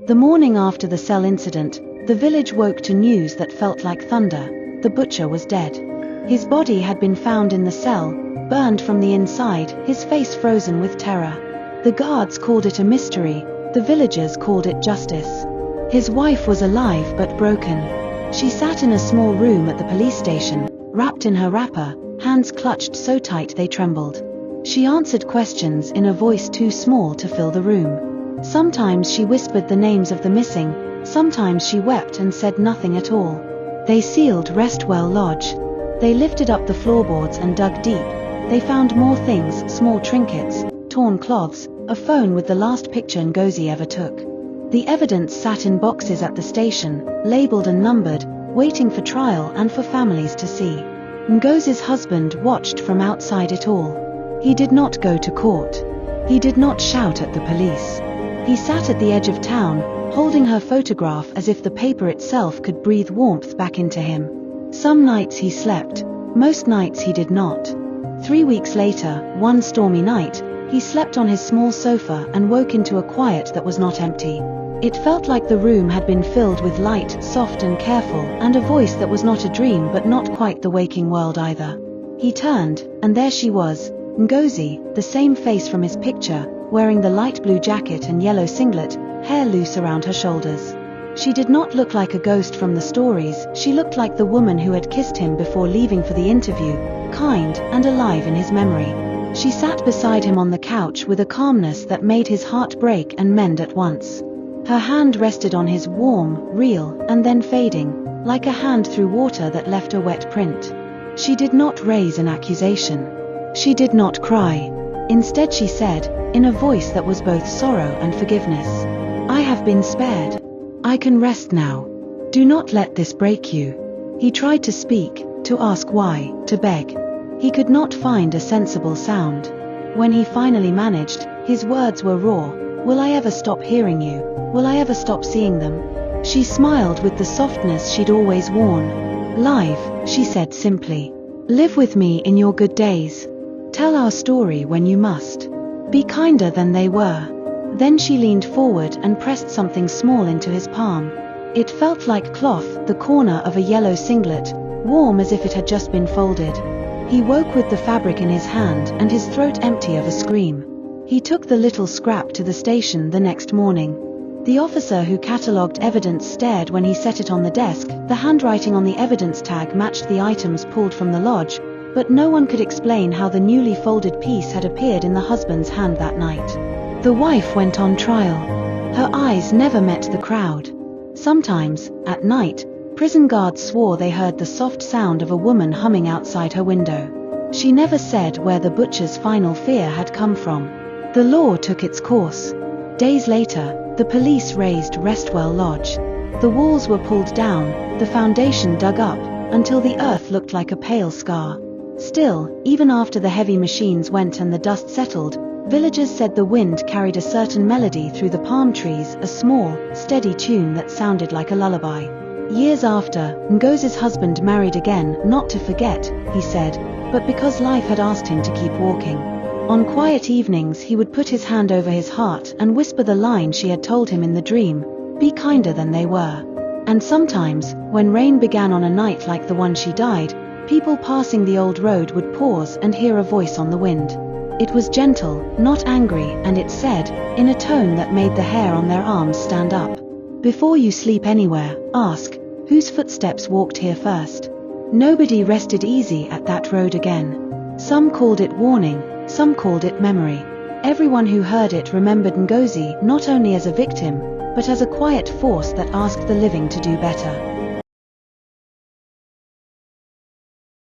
The morning after the cell incident, the village woke to news that felt like thunder. The butcher was dead. His body had been found in the cell, burned from the inside, his face frozen with terror. The guards called it a mystery, the villagers called it justice. His wife was alive but broken. She sat in a small room at the police station, wrapped in her wrapper, hands clutched so tight they trembled. She answered questions in a voice too small to fill the room. Sometimes she whispered the names of the missing, sometimes she wept and said nothing at all. They sealed Restwell Lodge. They lifted up the floorboards and dug deep. They found more things, small trinkets, torn cloths, a phone with the last picture Ngozi ever took. The evidence sat in boxes at the station, labeled and numbered, waiting for trial and for families to see. Ngozi's husband watched from outside it all. He did not go to court. He did not shout at the police. He sat at the edge of town, holding her photograph as if the paper itself could breathe warmth back into him. Some nights he slept, most nights he did not. 3 weeks later, one stormy night, he slept on his small sofa and woke into a quiet that was not empty. It felt like the room had been filled with light, soft and careful, and a voice that was not a dream but not quite the waking world either. He turned, and there she was, Ngozi, the same face from his picture, wearing the light blue jacket and yellow singlet, hair loose around her shoulders. She did not look like a ghost from the stories, she looked like the woman who had kissed him before leaving for the interview, kind and alive in his memory. She sat beside him on the couch with a calmness that made his heart break and mend at once. Her hand rested on his warm, real, and then fading, like a hand through water that left a wet print. She did not raise an accusation. She did not cry. Instead she said, in a voice that was both sorrow and forgiveness, "I have been spared. I can rest now. Do not let this break you." He tried to speak, to ask why, to beg. He could not find a sensible sound. When he finally managed, his words were raw. "Will I ever stop hearing you? Will I ever stop seeing them?" She smiled with the softness she'd always worn. "Live," she said simply. "Live with me in your good days. Tell our story when you must. Be kinder than they were." Then she leaned forward and pressed something small into his palm. It felt like cloth, the corner of a yellow singlet, warm as if it had just been folded. He woke with the fabric in his hand and his throat empty of a scream. He took the little scrap to the station the next morning. The officer who catalogued evidence stared when he set it on the desk. The handwriting on the evidence tag matched the items pulled from the lodge, but no one could explain how the newly folded piece had appeared in the husband's hand that night. The wife went on trial. Her eyes never met the crowd. Sometimes, at night, prison guards swore they heard the soft sound of a woman humming outside her window. She never said where the butcher's final fear had come from. The law took its course. Days later, the police raised Restwell Lodge. The walls were pulled down, the foundation dug up, until the earth looked like a pale scar. Still, even after the heavy machines went and the dust settled, villagers said the wind carried a certain melody through the palm trees, a small, steady tune that sounded like a lullaby. Years after, Ngozi's husband married again, not to forget, he said, but because life had asked him to keep walking. On quiet evenings he would put his hand over his heart and whisper the line she had told him in the dream, "Be kinder than they were." And sometimes, when rain began on a night like the one she died, people passing the old road would pause and hear a voice on the wind. It was gentle, not angry, and it said, in a tone that made the hair on their arms stand up, "Before you sleep anywhere, ask, whose footsteps walked here first?" Nobody rested easy at that road again. Some called it warning, some called it memory. Everyone who heard it remembered Ngozi not only as a victim, but as a quiet force that asked the living to do better.